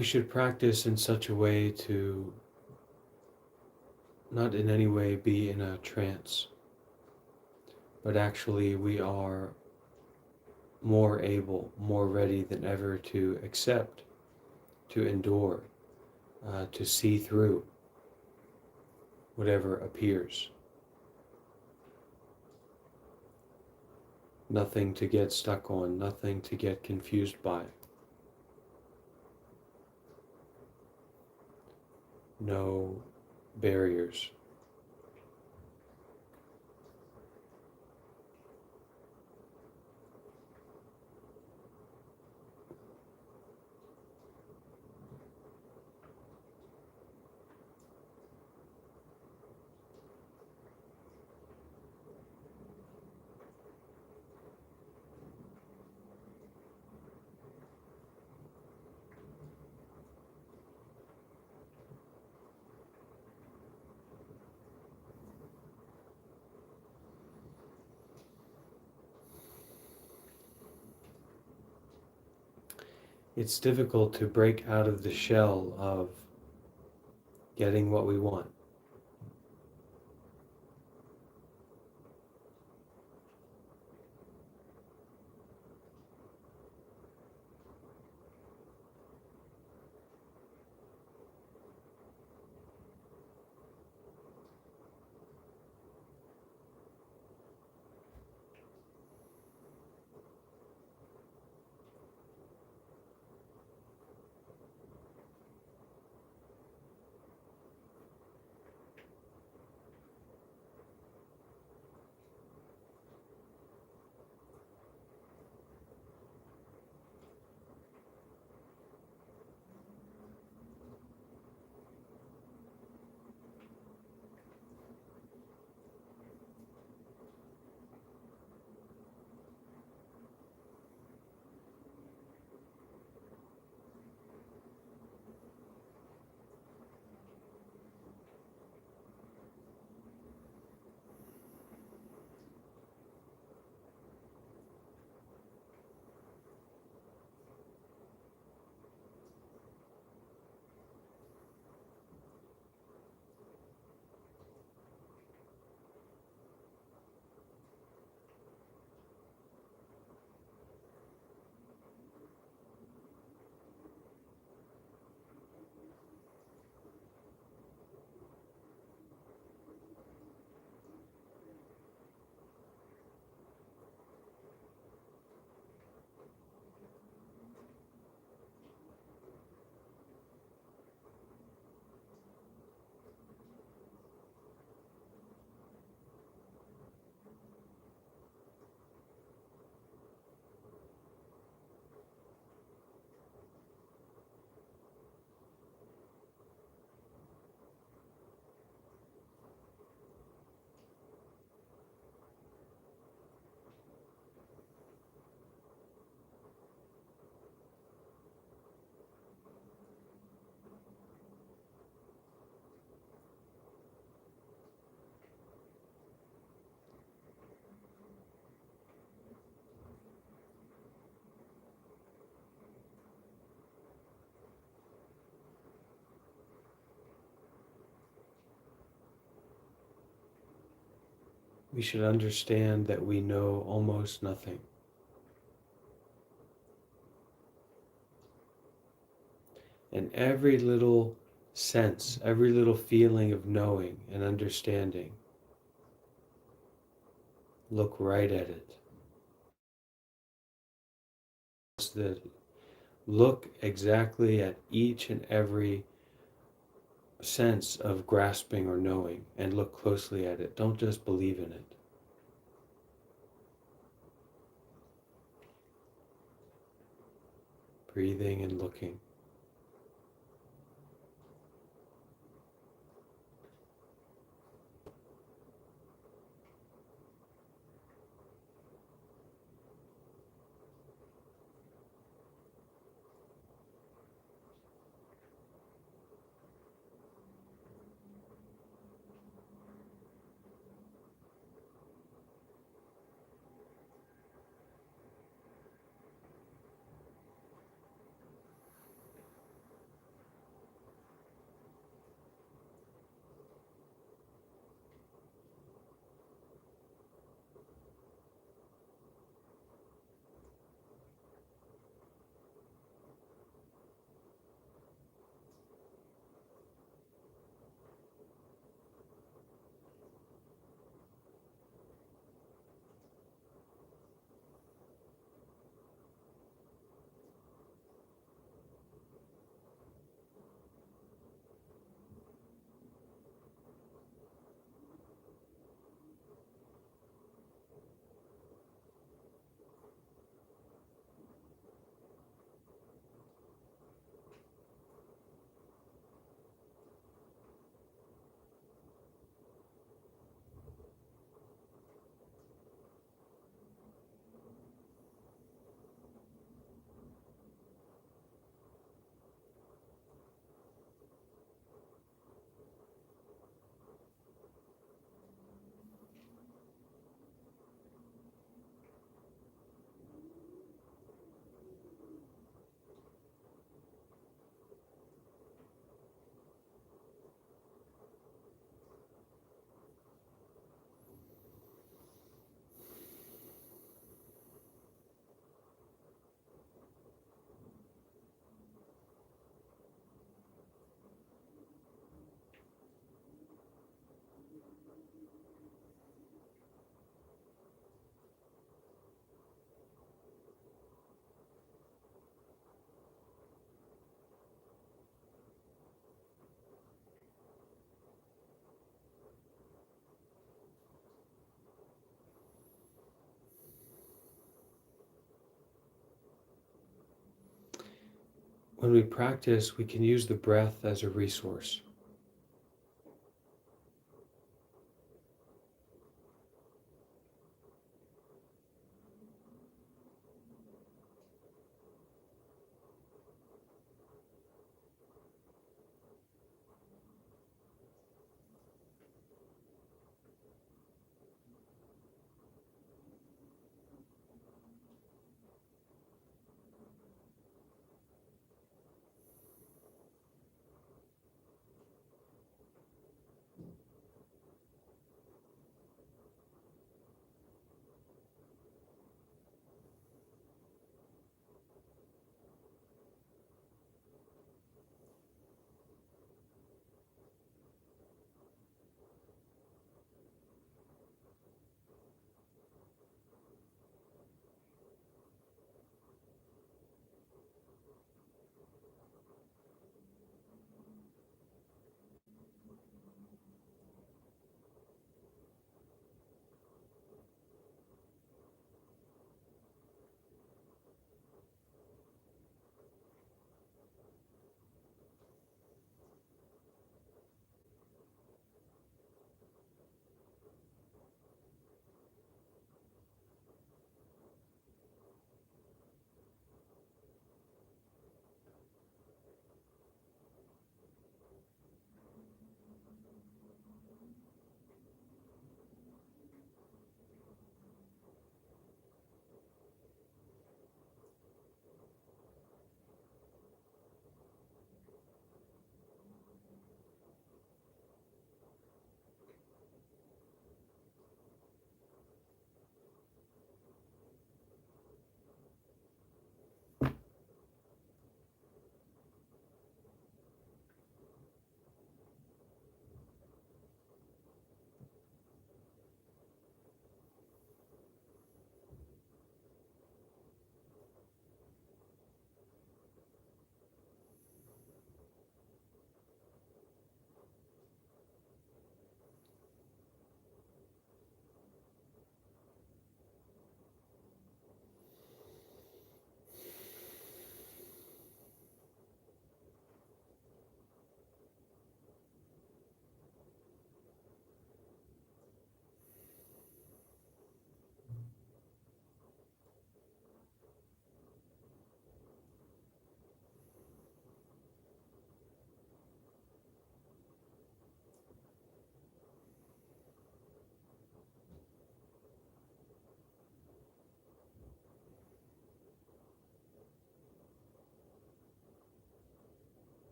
we should practice in such a way to not in any way be in a trance, but actually we are more able, more ready than ever to accept, to endure, to see through whatever appears. Nothing to get stuck on, nothing to get confused by. No barriers. It's difficult to break out of the shell of getting what we want. We should understand that we know almost nothing. And every little sense, every little feeling of knowing and understanding, look right at it. That look exactly at each and every sense of grasping or knowing and look closely at it. Don't just believe in it. Breathing and looking. When we practice, we can use the breath as a resource.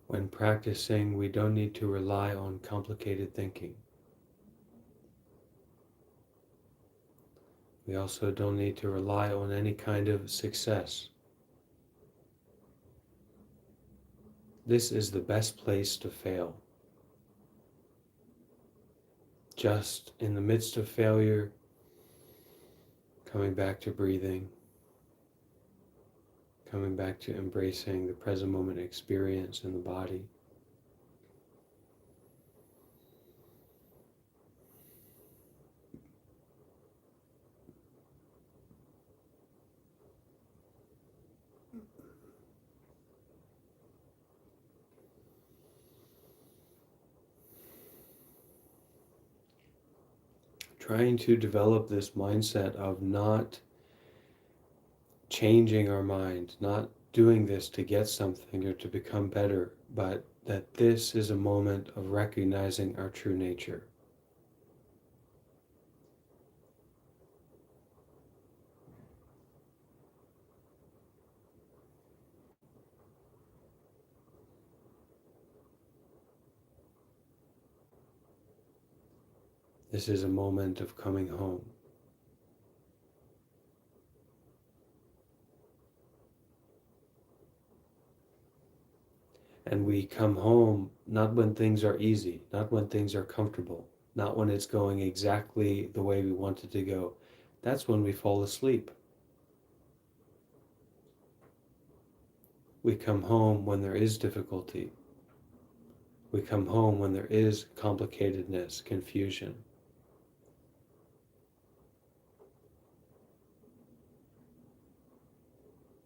When practicing, we don't need to rely on complicated thinking. We also don't need to rely on any kind of success. This is the best place to fail. Just in the midst of failure, coming back to breathing, coming back to embracing the present moment experience in the body. Trying to develop this mindset of not changing our mind, not doing this to get something or to become better, but that this is a moment of recognizing our true nature. This is a moment of coming home. And we come home not when things are easy, not when things are comfortable, not when it's going exactly the way we want it to go. That's when we fall asleep. We come home when there is difficulty. We come home when there is complicatedness, confusion.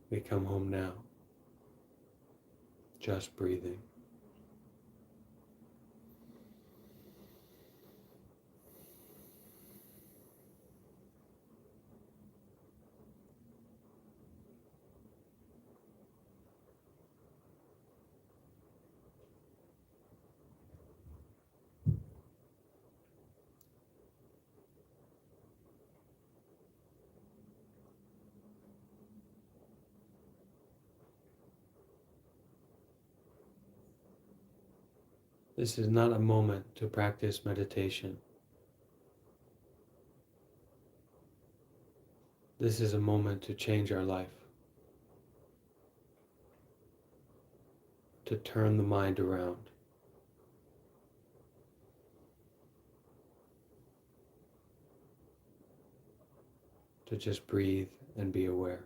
We come home now, just breathing. This is not a moment to practice meditation. This is a moment to change our life, to turn the mind around, to just breathe and be aware.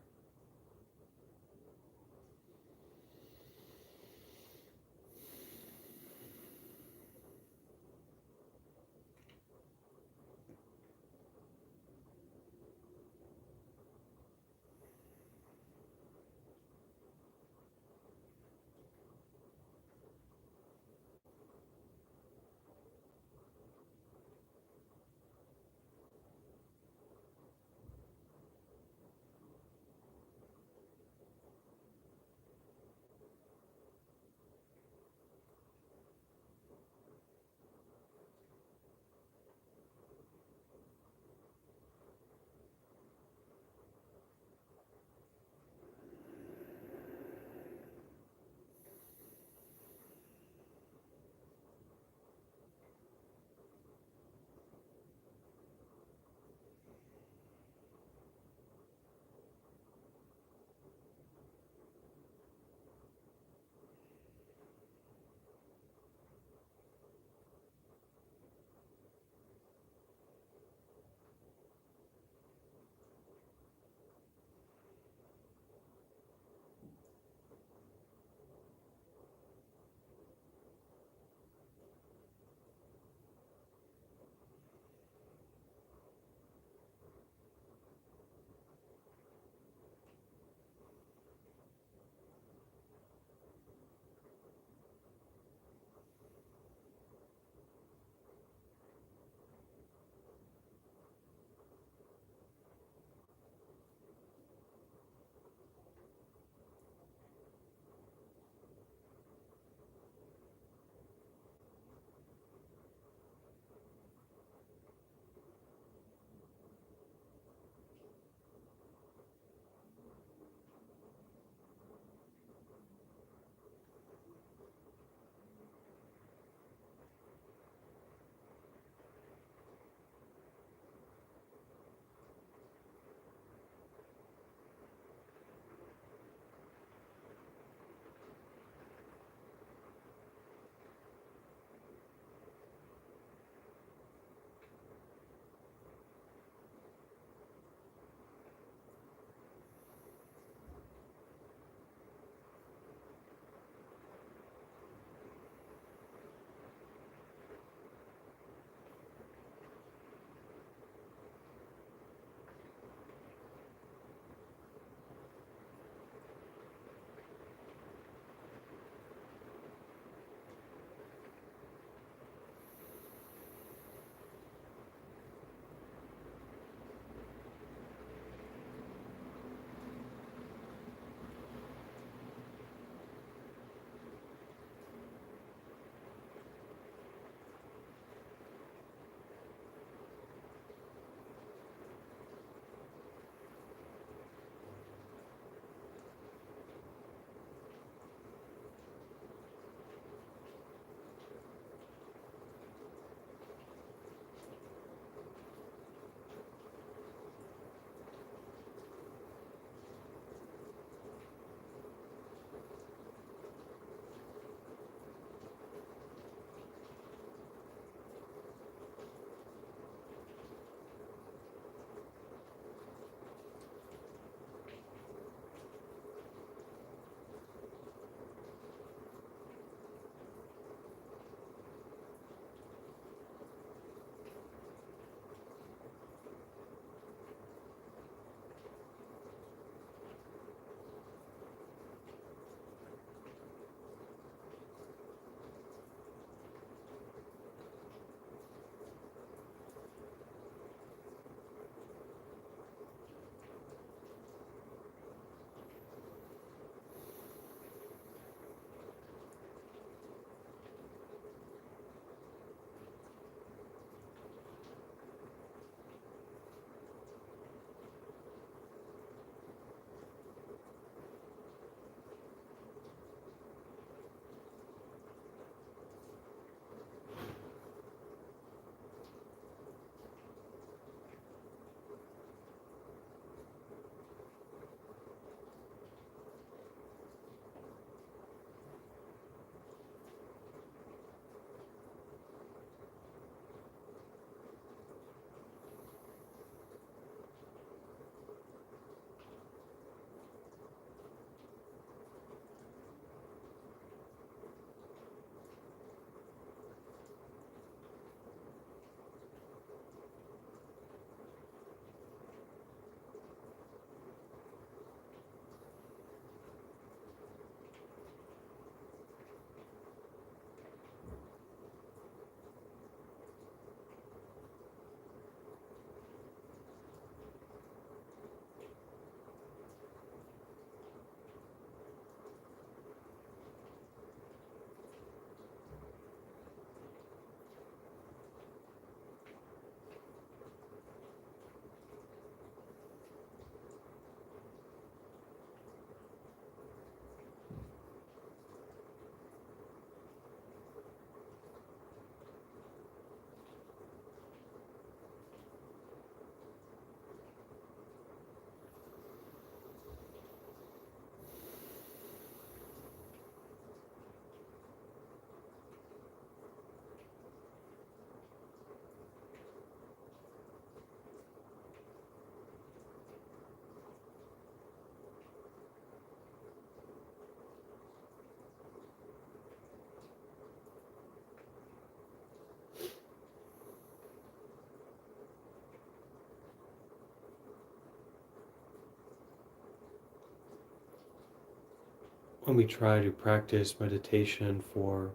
when we try to practice meditation for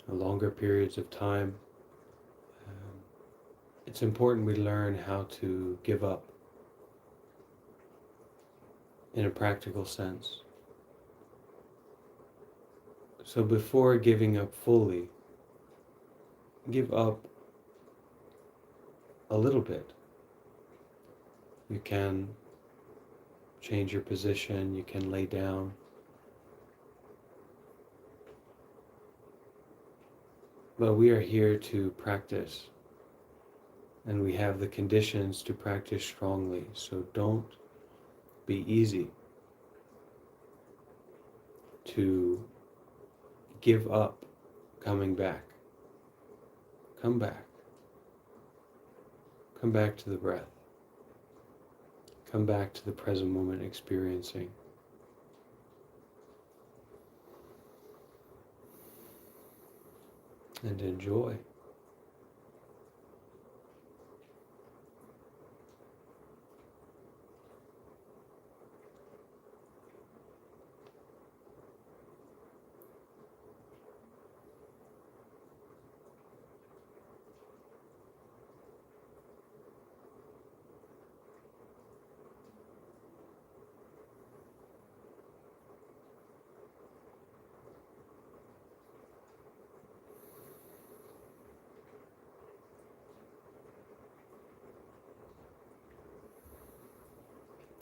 longer periods of time, it's important we learn how to give up in a practical sense. So before giving up fully, give up a little bit. You can change your position, you can lay down. But we are here to practice, and we have the conditions to practice strongly, so don't be easy to give up coming back. Come back. Come back to the breath. Come back to the present moment experiencing. And enjoy.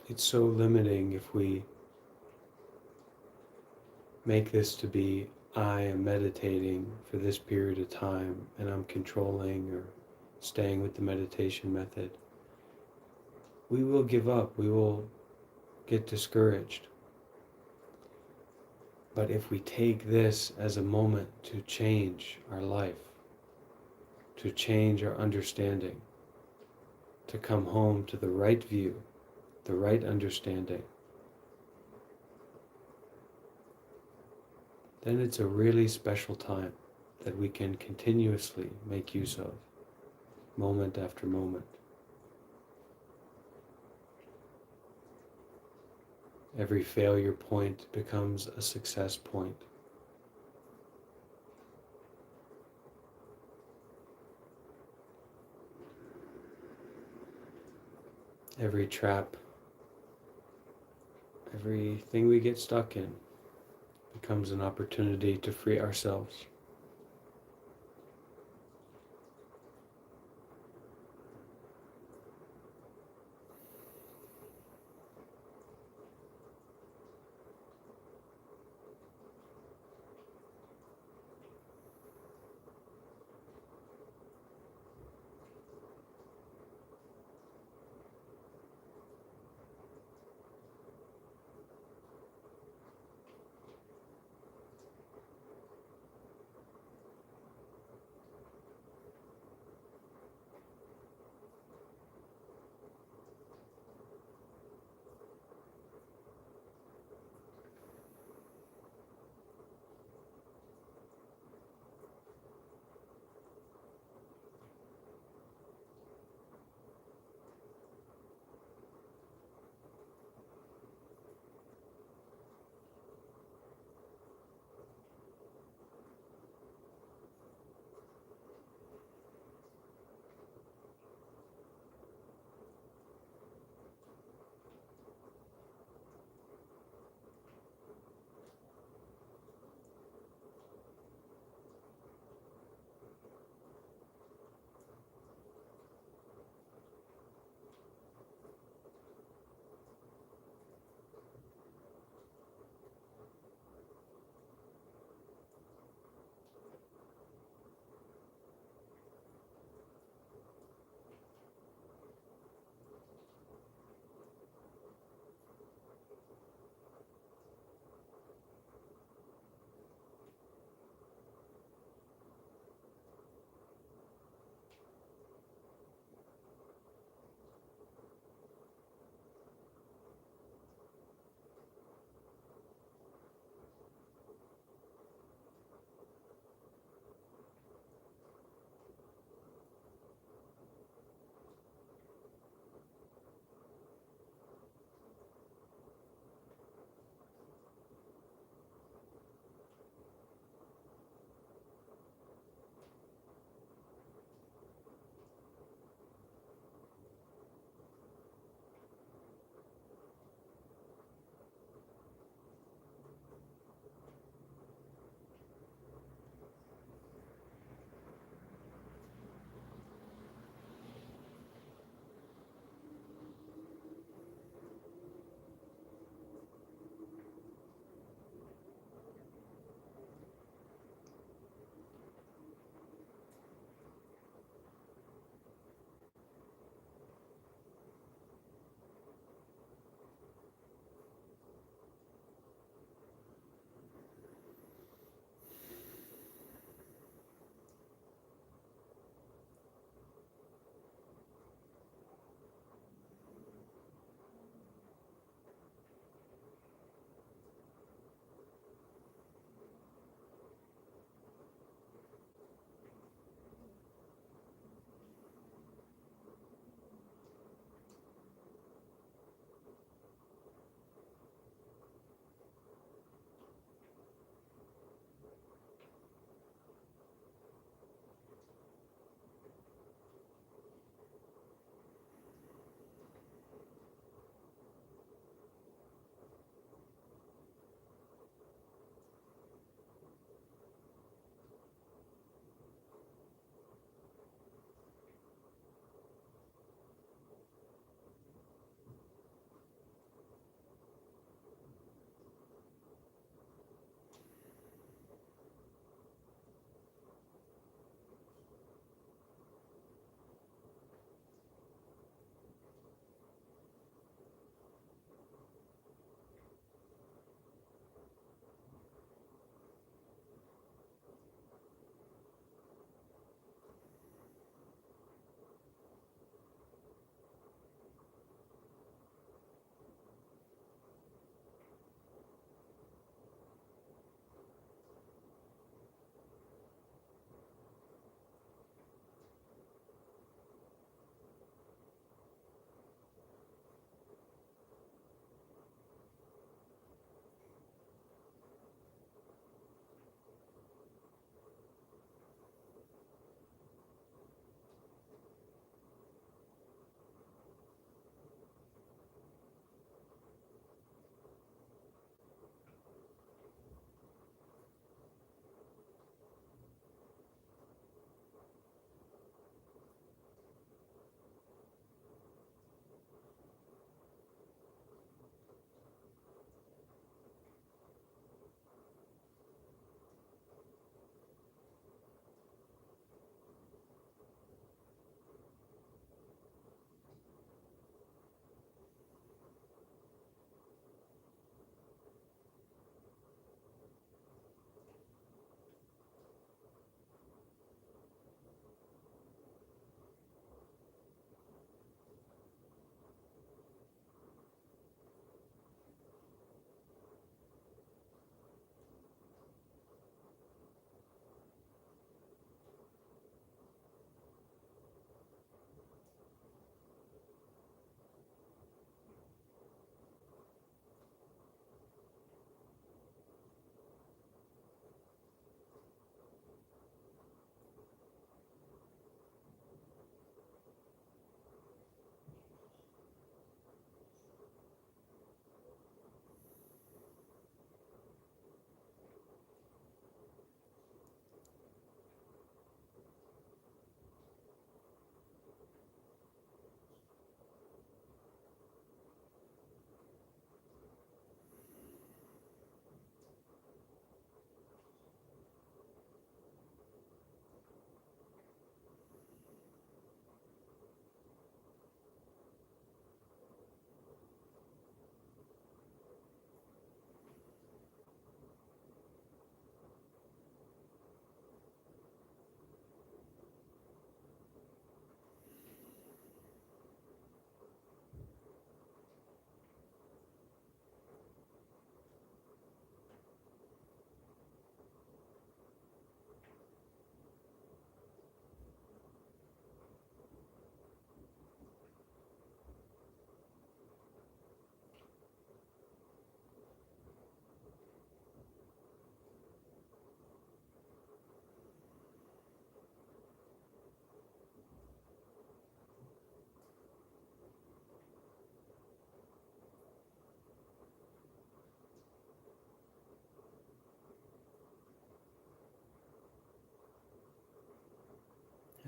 It's so limiting if we make this to be, I am meditating for this period of time and I'm controlling or staying with the meditation method. We will give up, we will get discouraged. But if we take this as a moment to change our life, to change our understanding, to come home to the right view, the right understanding, then it's a really special time that we can continuously make use of, moment after moment. Every failure point becomes a success point. Every trap, everything we get stuck in becomes an opportunity to free ourselves.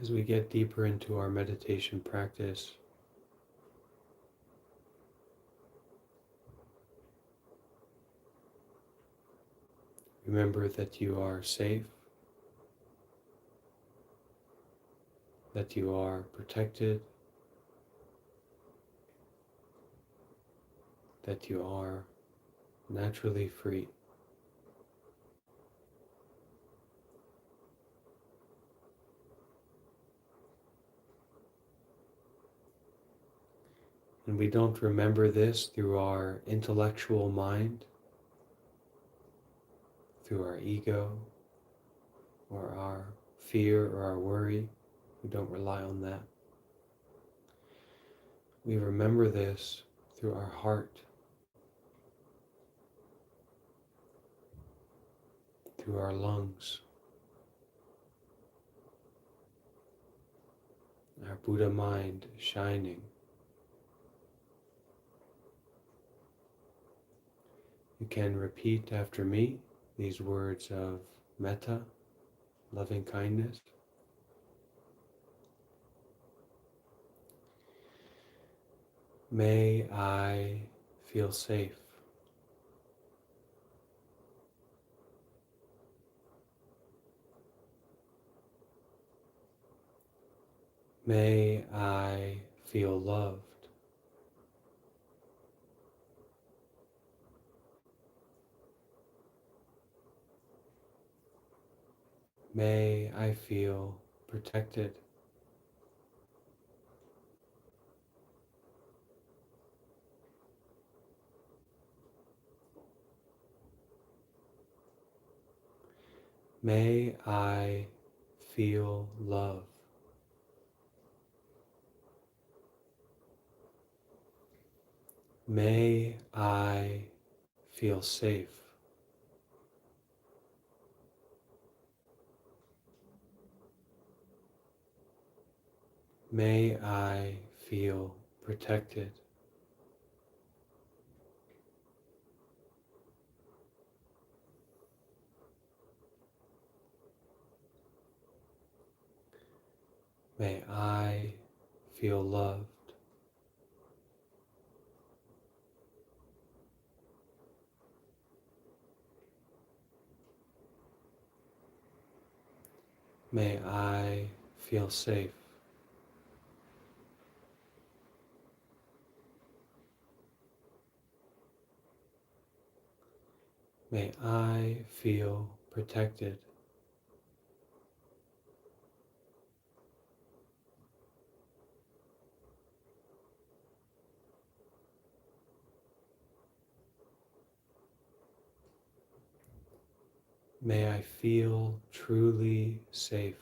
As we get deeper into our meditation practice, remember that you are safe, that you are protected, that you are naturally free. And we don't remember this through our intellectual mind, through our ego, or our fear or our worry. We don't rely on that. We remember this through our heart, through our lungs, our Buddha mind shining. You can repeat after me these words of metta, loving kindness. May I feel safe. May I feel loved. May I feel protected. May I feel love. May I feel safe. May I feel protected. May I feel loved. May I feel safe. May I feel protected. May I feel truly safe.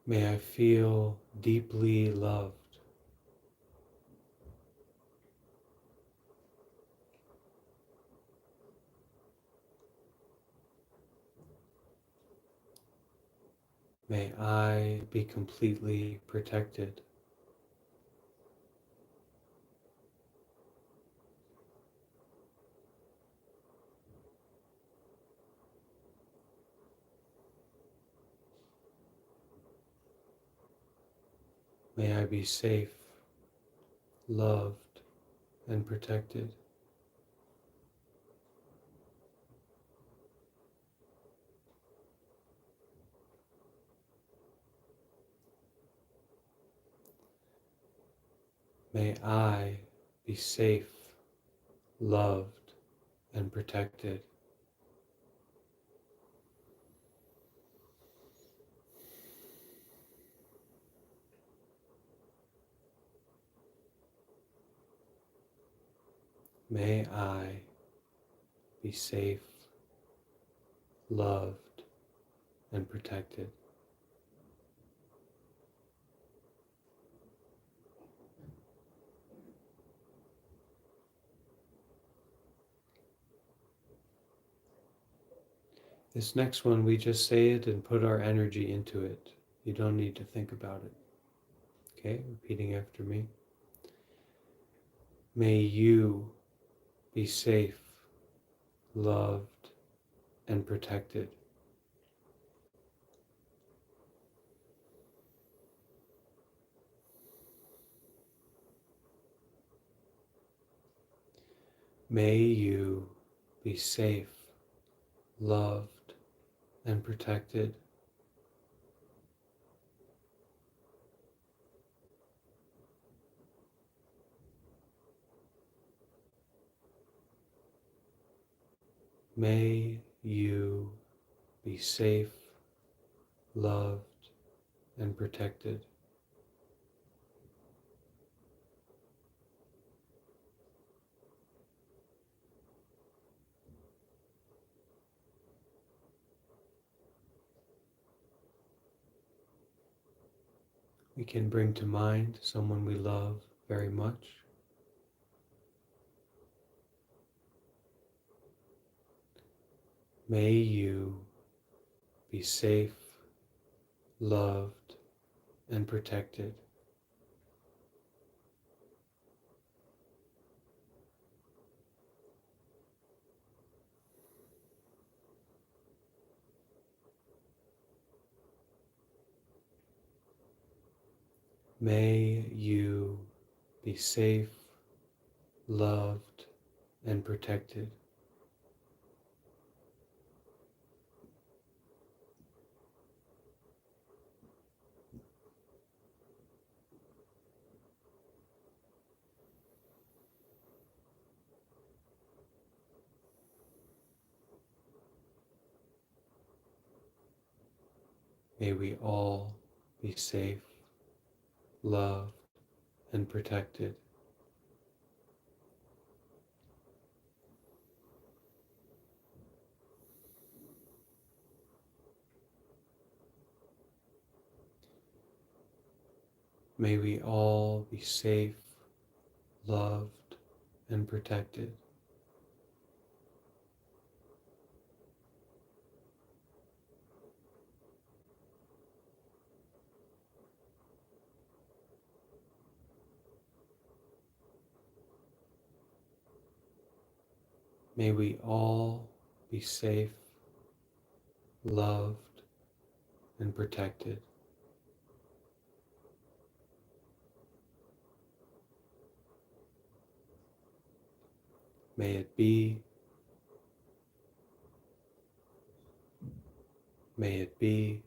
May I feel deeply loved. May I be completely protected. May I be safe, loved, and protected. May I be safe, loved, and protected. May I be safe, loved, and protected. This next one, we just say it and put our energy into it. You don't need to think about it. Okay, repeating after me. May you be safe, loved, and protected. May you be safe, loved, and protected. May you be safe, loved, and protected. We can bring to mind someone we love very much. May you be safe, loved, and protected. May you be safe, loved, and protected. May we all be safe, loved, and protected. May we all be safe, loved, and protected. May we all be safe, loved, and protected. May it be, may it be,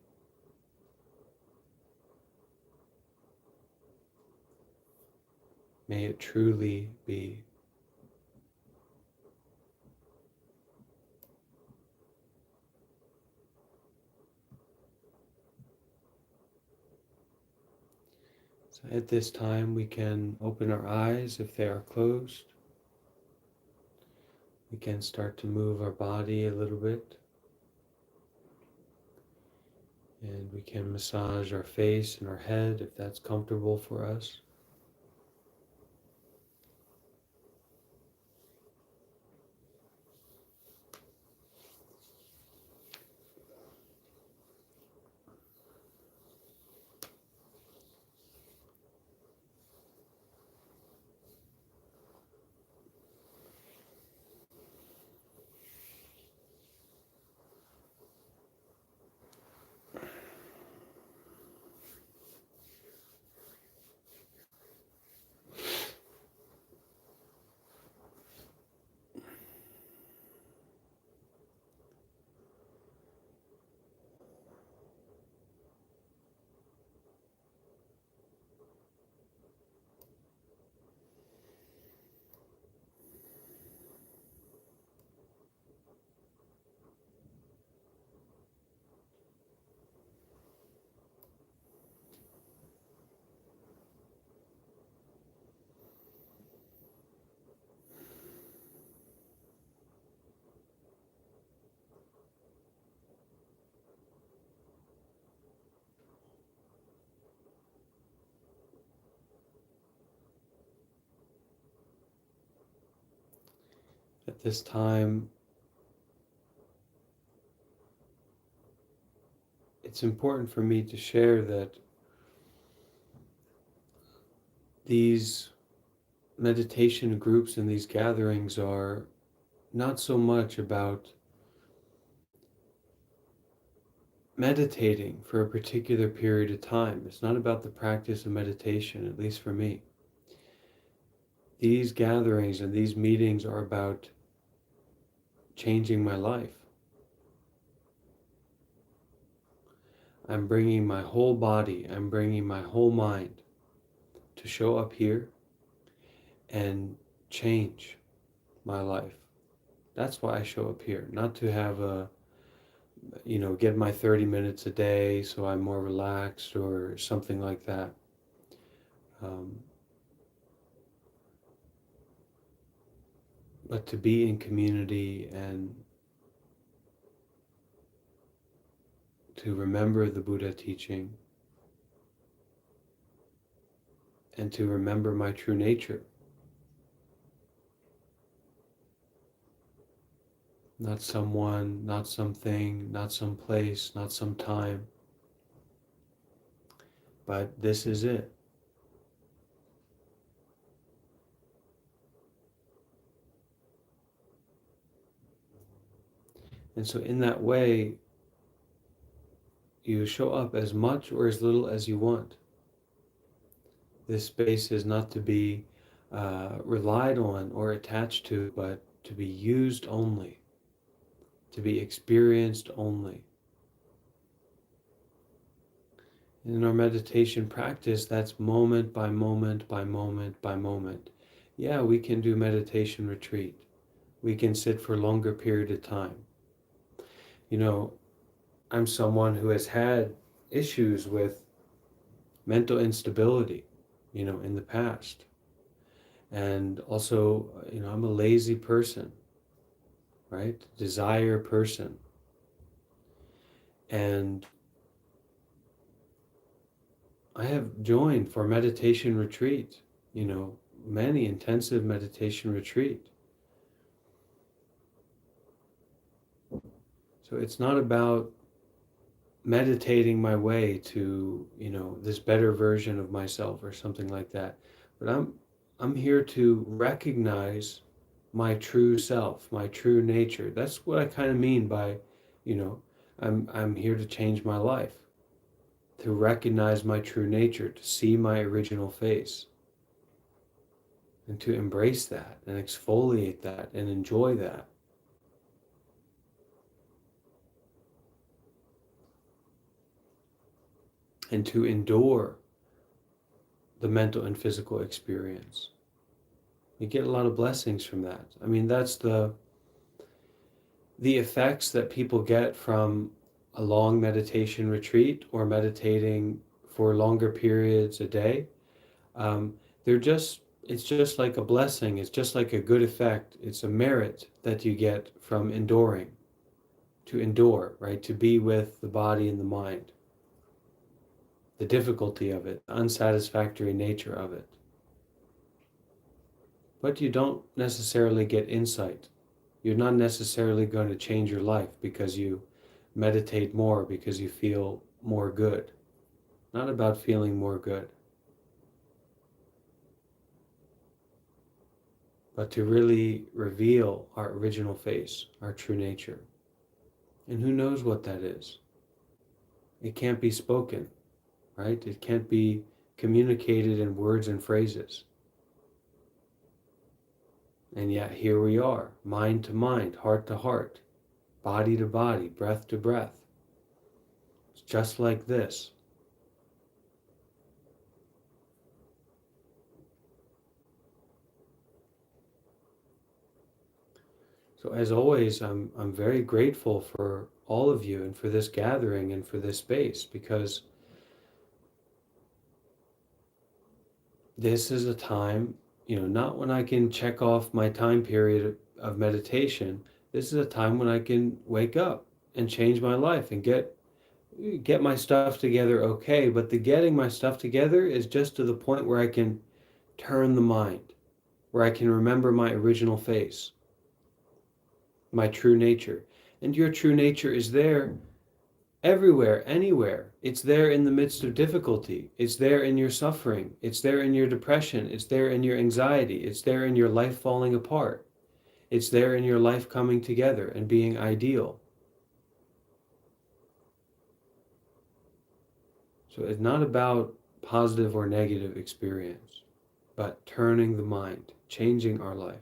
may it truly be. So at this time, we can open our eyes if they are closed. We can start to move our body a little bit. And we can massage our face and our head if that's comfortable for us. At this time, it's important for me to share that these meditation groups and these gatherings are not so much about meditating for a particular period of time. It's not about the practice of meditation, at least for me. These gatherings and these meetings are about changing my life. I'm bringing my whole body, I'm bringing my whole mind to show up here and change my life. That's why I show up here, not to have get my 30 minutes a day so I'm more relaxed or something like that. Um, but to be in community and to remember the Buddha teaching and to remember my true nature. Not someone, not something, not some place, not some time, but this is it. And so in that way, you show up as much or as little as you want. This space is not to be relied on or attached to, but to be used only, to be experienced only. In our meditation practice, that's moment by moment by moment by moment. Yeah, we can do meditation retreat. We can sit for a longer period of time. You know, I'm someone who has had issues with mental instability, in the past. And also, I'm a lazy person, right? Desire person. And I have joined for meditation retreat, many intensive meditation retreat. So it's not about meditating my way to, this better version of myself or something like that. But I'm here to recognize my true self, my true nature. That's what I kind of mean by, I'm here to change my life, to recognize my true nature, to see my original face, and to embrace that and exfoliate that and enjoy that. And to endure the mental and physical experience. You get a lot of blessings from that. I mean, that's the effects that people get from a long meditation retreat or meditating for longer periods a day. Um, it's just like a blessing. It's just like a good effect. It's a merit that you get from enduring, to endure, right? To be with the body and the mind. The difficulty of it, the unsatisfactory nature of it. But you don't necessarily get insight. You're not necessarily going to change your life because you meditate more, because you feel more good. Not about feeling more good, but to really reveal our original face, our true nature. And who knows what that is? It can't be spoken, right? It can't be communicated in words and phrases. And yet here we are, mind to mind, heart to heart, body to body, breath to breath. It's just like this. So as always, I'm very grateful for all of you and for this gathering and for this space, because this is a time, not when I can check off my time period of meditation. This is a time when I can wake up and change my life and get my stuff together, okay, but the getting my stuff together is just to the point where I can turn the mind, where I can remember my original face, my true nature. And your true nature is there Everywhere, anywhere. It's there in the midst of difficulty. It's there in your suffering. It's there in your depression. It's there in your anxiety. It's there in your life falling apart. It's there in your life coming together and being ideal. So it's not about positive or negative experience, but turning the mind, changing our life,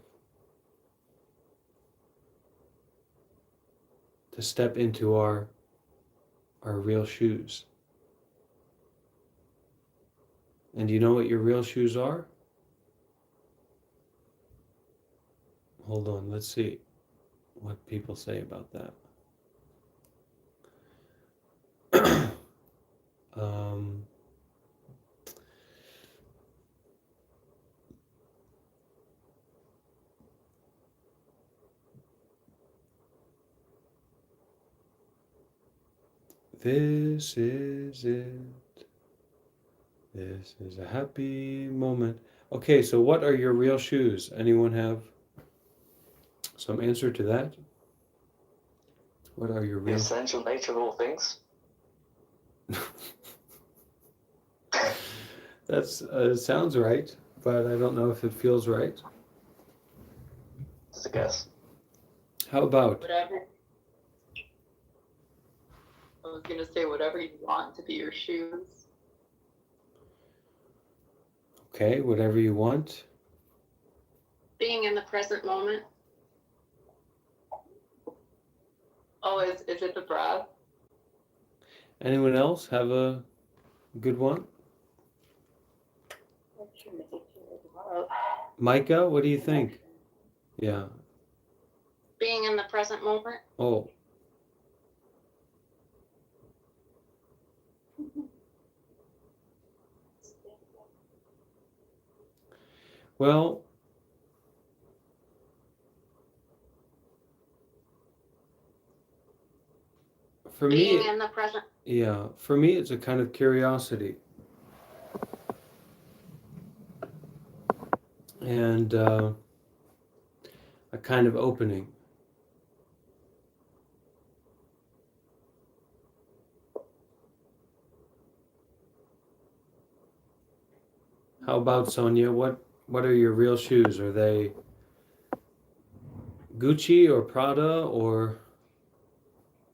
to step into our real shoes. And do you know what your real shoes are? Hold on, let's see what people say about that. um, this is it. This is a happy moment. Okay, so what are your real shoes? Anyone have some answer to that? What are your real essential natural things? That's sounds right, but I don't know if it feels right. Just a guess. How about Whatever. I was gonna say whatever you want to be your shoes. okay, whatever you want? Being in the present moment. Oh, is it the breath? Anyone else have a good one? Micah, what do you think? Yeah. Being in the present moment. Oh. Well, for Being me, in the present. yeah, for me it's a kind of curiosity. And a kind of opening. How about Sonia? What are your real shoes? Are they Gucci or Prada or?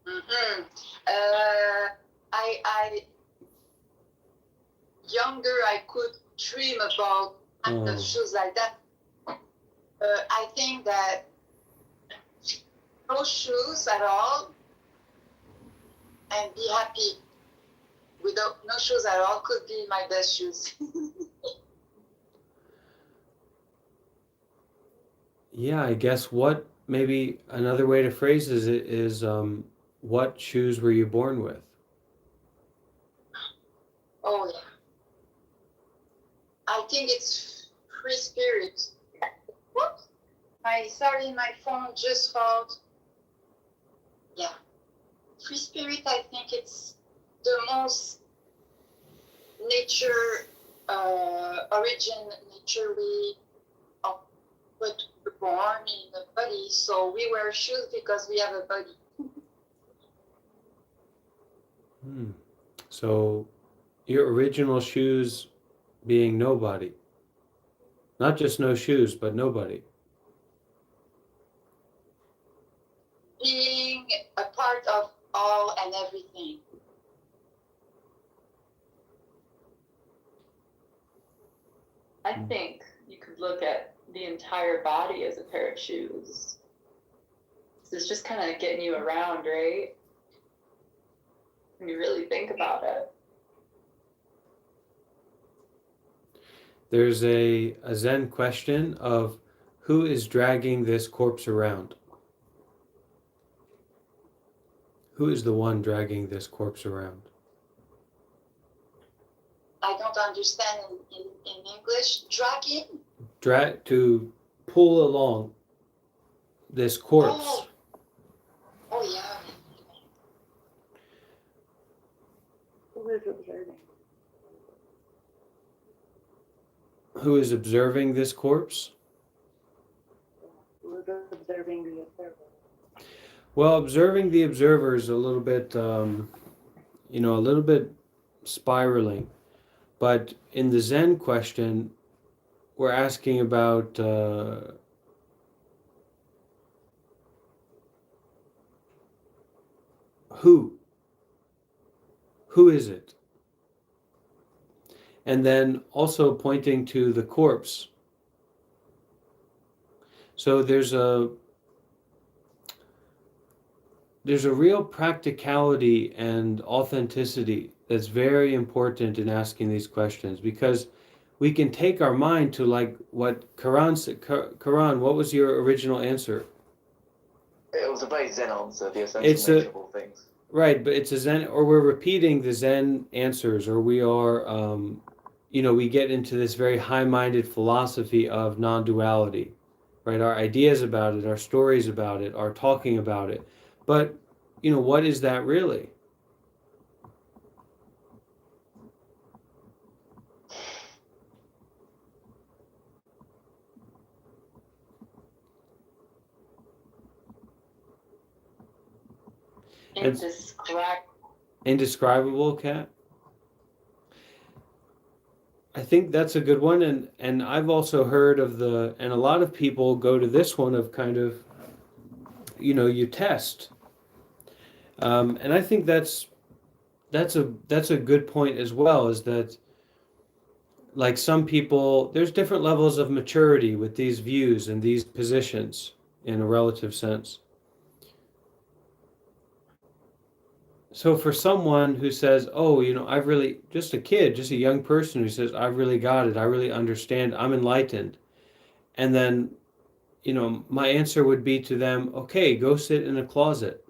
Mm-hmm. I younger I could dream about Oh. shoes like that. I think that no shoes at all and be happy without no shoes at all could be my best shoes. Yeah, I guess what maybe another way to phrase it is what shoes were you born with? Oh yeah. I think it's free spirit. Whoops. My phone just failed. Yeah. Free spirit, I think it's the most nature origin nature we but we're born in a body, so we wear shoes because we have a body. So your original shoes being nobody. Not just no shoes, but nobody. Being a part of all and everything. I think you could look at the entire body as a pair of shoes. So it's just kind of getting you around, right? When you really think about it. There's a Zen question of who is dragging this corpse around? Who is the one dragging this corpse around? I don't understand in English. Dragging? Drag to pull along this corpse. Oh yeah. Who is observing? Who is observing this corpse? Who is observing the observer? Well, observing the observer is a little bit a little bit spiraling. But in the Zen question, we're asking about who? Who is it? And then also pointing to the corpse. So there's a real practicality and authenticity that's very important in asking these questions, because we can take our mind to, like what Karan said. Karan, what was your original answer? It was a very Zen answer, the It's essential nature of all things. Right, but it's a Zen, or we're repeating the Zen answers, or we are, we get into this very high-minded philosophy of non-duality, right? Our ideas about it, our stories about it, our talking about it. But, what is that really? Indescribable, Kat? I think that's a good one, and I've also heard of and a lot of people go to this one of kind of, you test, and I think that's a good point as well. Is that, like, some people, there's different levels of maturity with these views and these positions in a relative sense. So for someone who says, oh, I've really, just a kid, just a young person who says, I've really got it, I really understand, I'm enlightened. And then, my answer would be to them, okay, go sit in a closet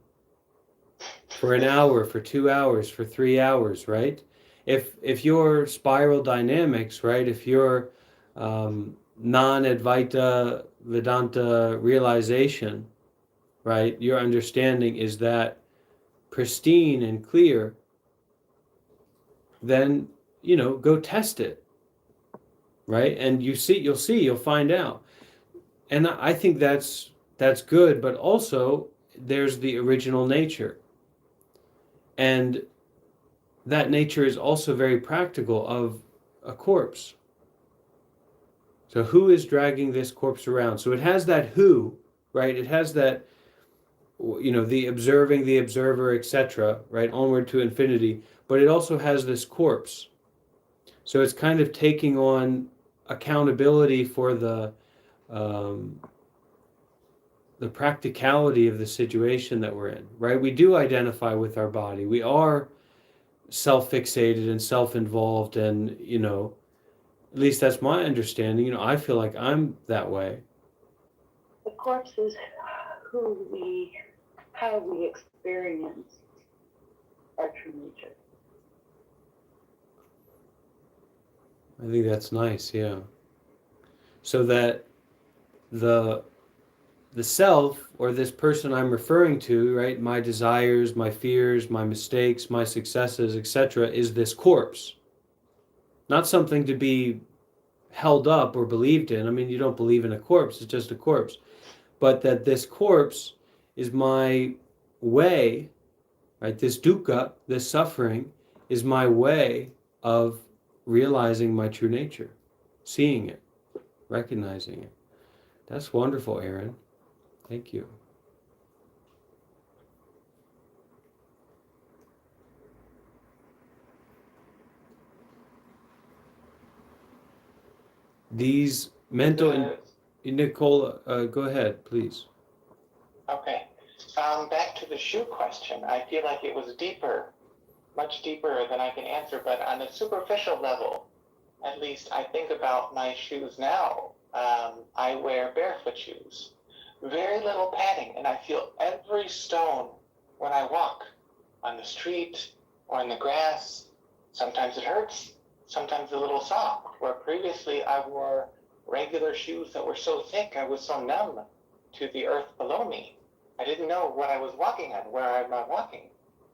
for an hour, for 2 hours, for 3 hours, right? If your spiral dynamics, right, if your non-Advaita Vedanta realization, right, your understanding is that pristine and clear, then go test it, right? And you'll find out. And I think that's good, but also there's the original nature, and that nature is also very practical of a corpse. So who is dragging this corpse around? So it has that who, right? It has that, the observing, the observer, etc., right? Onward to infinity. But it also has this corpse. So it's kind of taking on accountability for the practicality of the situation that we're in, right? We do identify with our body. We are self-fixated and self-involved, and at least that's my understanding. I feel like I'm that way. The corpse is how we experience our true nature. I think that's nice, yeah. So that the self, or this person I'm referring to, right, my desires, my fears, my mistakes, my successes, etc., is this corpse. Not something to be held up or believed in. I mean, you don't believe in a corpse, it's just a corpse. But that this corpse is my way, right? This dukkha, this suffering, is my way of realizing my true nature, seeing it, recognizing it. That's wonderful, Aaron. Thank you. These mental... Nicole, go ahead, please. Okay. Back to the shoe question. I feel like it was deeper, much deeper than I can answer, but on a superficial level, at least I think about my shoes now. I wear barefoot shoes. Very little padding, and I feel every stone when I walk on the street or in the grass. Sometimes it hurts, sometimes a little soft, where previously I wore regular shoes that were so thick I was so numb to the earth below me. I didn't know what I was walking on, where I'm not walking.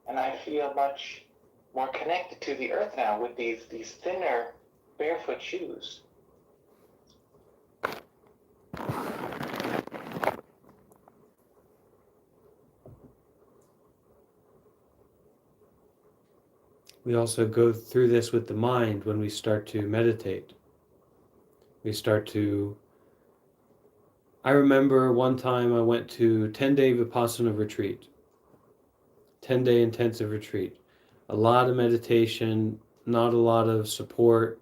And I feel much more connected to the earth now with these thinner barefoot shoes. we also go through this with the mind when we start to meditate. We start to... I remember one time I went to 10-day Vipassana retreat, 10-day intensive retreat. A lot of meditation, not a lot of support,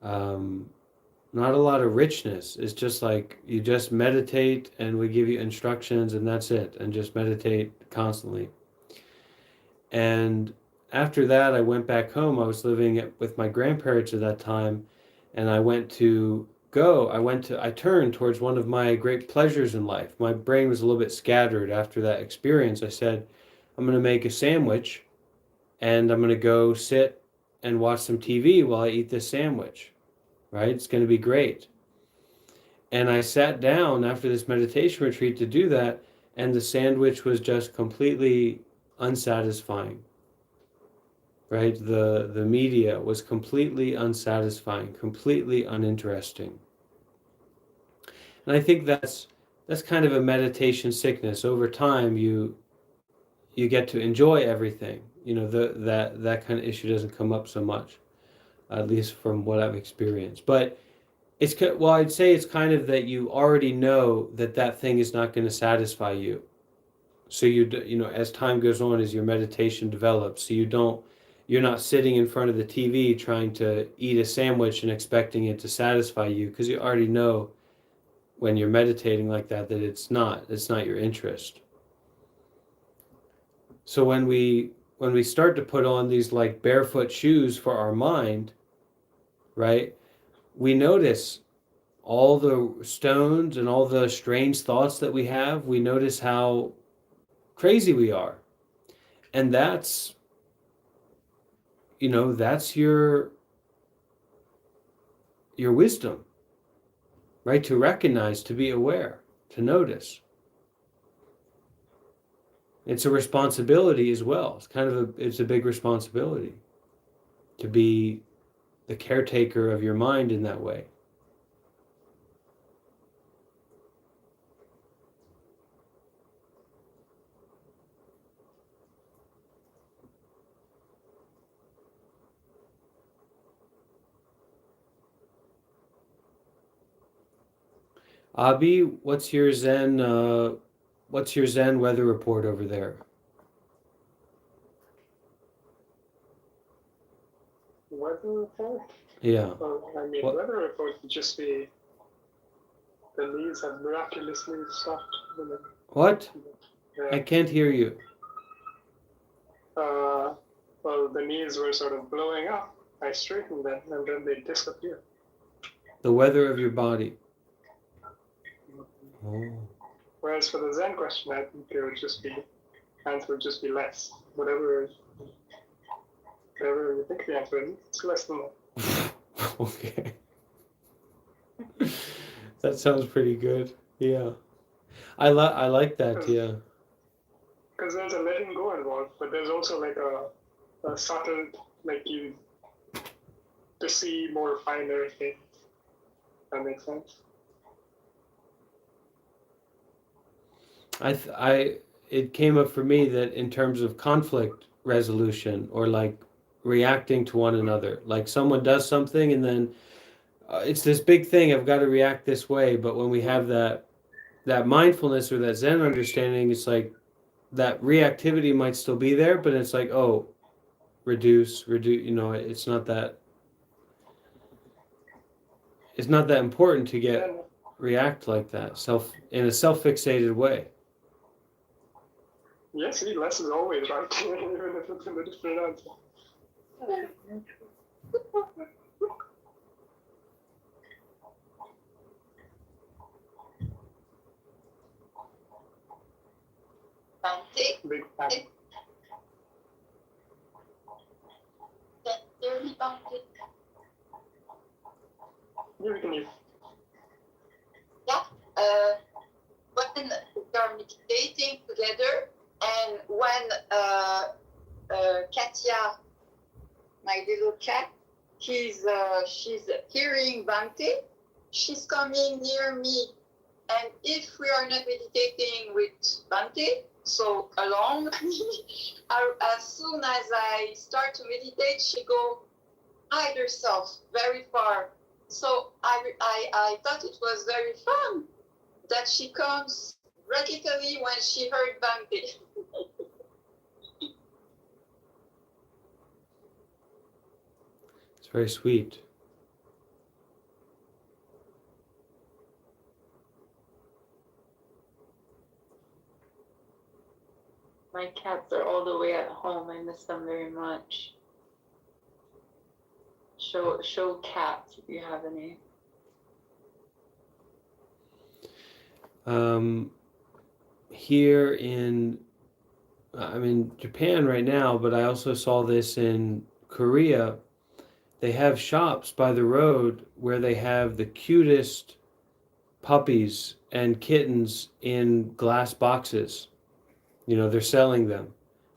not a lot of richness. It's just like you just meditate and we give you instructions and that's it, and just meditate constantly. And after that, I went back home. I was living with my grandparents at that time, and I turned towards one of my great pleasures in life. My brain was a little bit scattered after that experience. I said, I'm going to make a sandwich and I'm going to go sit and watch some TV while I eat this sandwich, right? It's going to be great. And I sat down after this meditation retreat to do that, and the sandwich was just completely unsatisfying, right? The media was completely unsatisfying, completely uninteresting. And I think that's kind of a meditation sickness. Over time, you get to enjoy everything. You know, that kind of issue doesn't come up so much, at least from what I've experienced. But I'd say it's kind of that you already know that thing is not going to satisfy you. So as time goes on, as your meditation develops, so you're not sitting in front of the TV trying to eat a sandwich and expecting it to satisfy you, because you already know when you're meditating like that it's not your interest. So when we start to put on these like barefoot shoes for our mind, right, we notice all the stones and all the strange thoughts that we have. We notice how crazy we are. And that's your wisdom, right? To recognize, to be aware, to notice. It's a responsibility as well. It's a big responsibility to be the caretaker of your mind in that way. Abi, what's your Zen weather report over there? Weather report? Yeah. Well, What? weather report would just be the leaves have miraculously stopped. What? Yeah. I can't hear you. Well, the leaves were sort of blowing up. I straightened them and then they disappeared. The weather of your body. Oh. Whereas for the Zen question, I think answer would just be less. Whatever you think the answer is, it's less than that. Okay. That sounds pretty good. Yeah. I like that, yeah. Because there's a letting go involved, but there's also like a subtle, like you to see more finer things. That makes sense. It came up for me that in terms of conflict resolution, or like reacting to one another, like someone does something and then it's this big thing, I've got to react this way. But when we have that mindfulness or that Zen understanding, it's like that reactivity might still be there, but it's like, oh, reduce, it's not that important to react like that, in a self-fixated way. Yes, less is always right, even if it's in a different answer. Bhante, Big fan. can you hear me, Bhante? You can use. Yeah. When we are meditating together, and when Katya, my little cat, she's hearing Bhante, she's coming near me. And if we are not meditating with Bhante, so alone. As soon as I start to meditate, she go hide herself very far. So I thought it was very fun that she comes radically when she heard Bhante. It's very sweet. My cats are all the way at home. I miss them very much. Show cats if you have any. Here I'm in Japan right now, but I also saw this in Korea. They have shops by the road where they have the cutest puppies and kittens in glass boxes. They're selling them.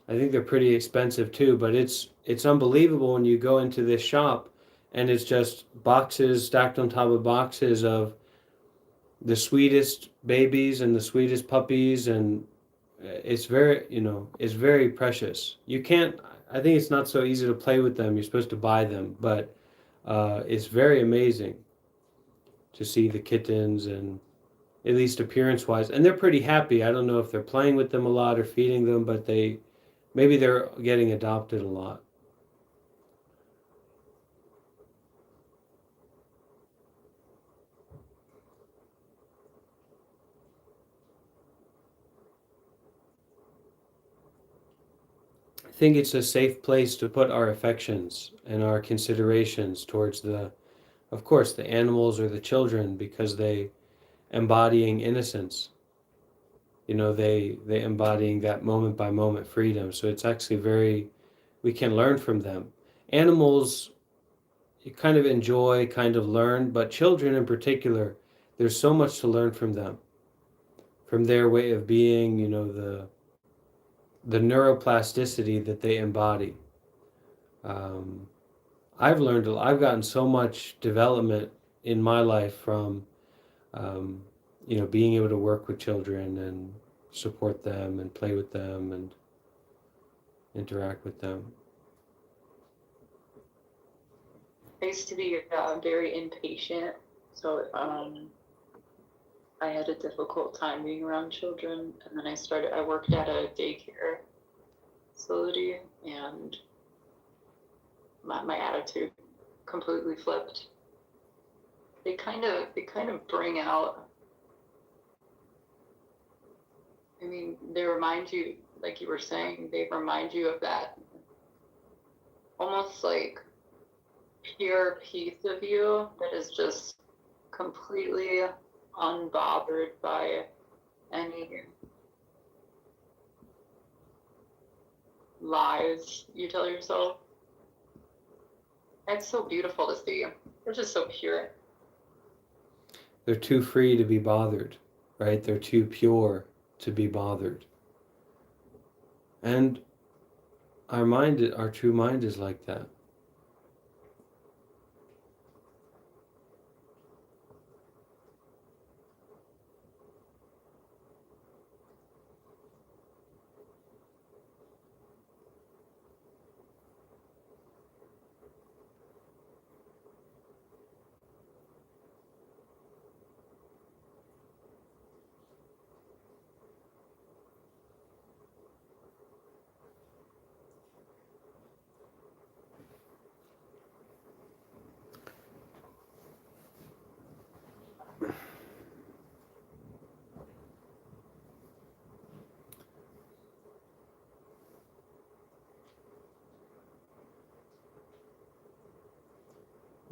I think they're pretty expensive too, but it's unbelievable when you go into this shop and it's just boxes stacked on top of boxes of the sweetest babies and the sweetest puppies, and it's very precious. You can't I think it's not so easy to play with them. You're supposed to buy them, but it's very amazing to see the kittens, and at least appearance wise, and they're pretty happy. I don't know if they're playing with them a lot or feeding them, but maybe they're getting adopted a lot. I think it's a safe place to put our affections and our considerations towards of course, the animals or the children, because they embodying innocence. They embodying that moment by moment freedom. So it's actually we can learn from them. Animals, you kind of enjoy, kind of learn, but children in particular, there's so much to learn from them, from their way of being, the neuroplasticity that they embody. Um, I've gotten so much development in my life from, um, being able to work with children and support them and play with them and interact with them. I used to be very impatient, so I had a difficult time being around children. And then I worked at a daycare facility, and my attitude completely flipped. They kind of bring out, I mean, they remind you, like you were saying, they remind you of that almost like pure piece of you that is just completely unbothered by any lies you tell yourself. It's so beautiful to see. They're just so pure. They're too free to be bothered, right? They're too pure to be bothered. And our true mind is like that.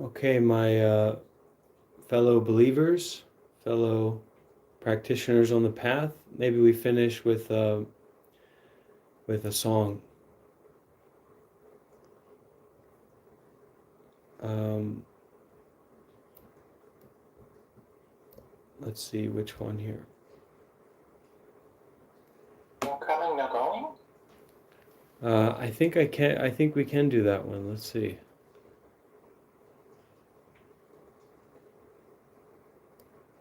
Okay, my fellow believers, fellow practitioners on the path, maybe we finish with a song. Um, let's see which one here. No coming, no going? I think I can. I think we can do that one. Let's see.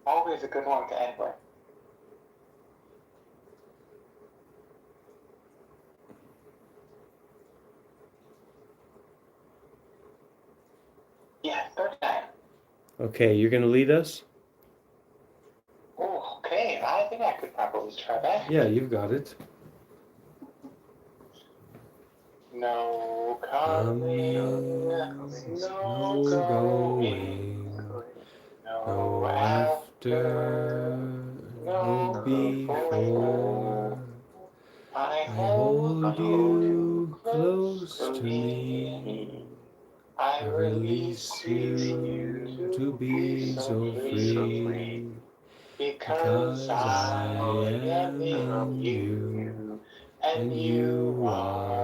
Always a good one to end with. Okay, you're going to lead us? Oh, okay. I think I could probably try that. Yeah, you've got it. No coming, no No going, going, no no after, after, no no before. before. I I hold hold you you close close to to me. me. I I release release you you to to be be so so free. free. Because Because I I am am in in you, you, and and you you are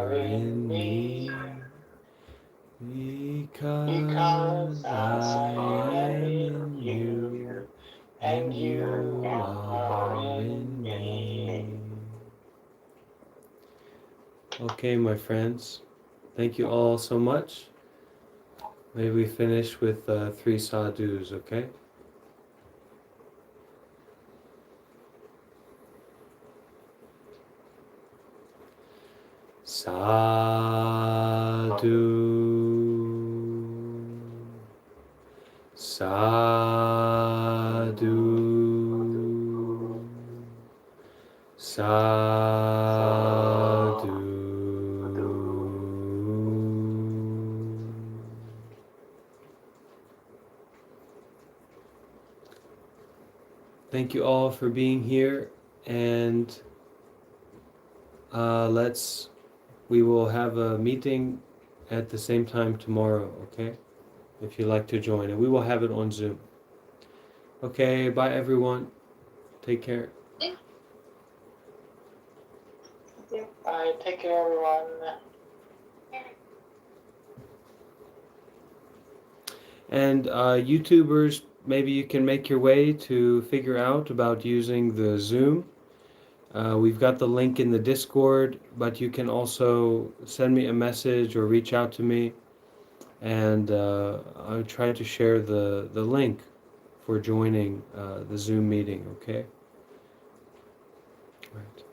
are in in me. me. Because Because I I am am in in you, you, and and you you are are in in me. me. Okay, my friends, thank you all so much. May we finish with 3 sadhus, okay? Sadhu, sadhu, sadhu. Thank you all for being here, and we will have a meeting at the same time tomorrow, okay? If you'd like to join, and we will have it on Zoom. Okay, bye everyone. Take care. Bye. Take care, everyone. And YouTubers, maybe you can make your way to figure out about using the Zoom. We've got the link in the Discord, but you can also send me a message or reach out to me, and I'll try to share the link for joining the Zoom meeting, okay? All right.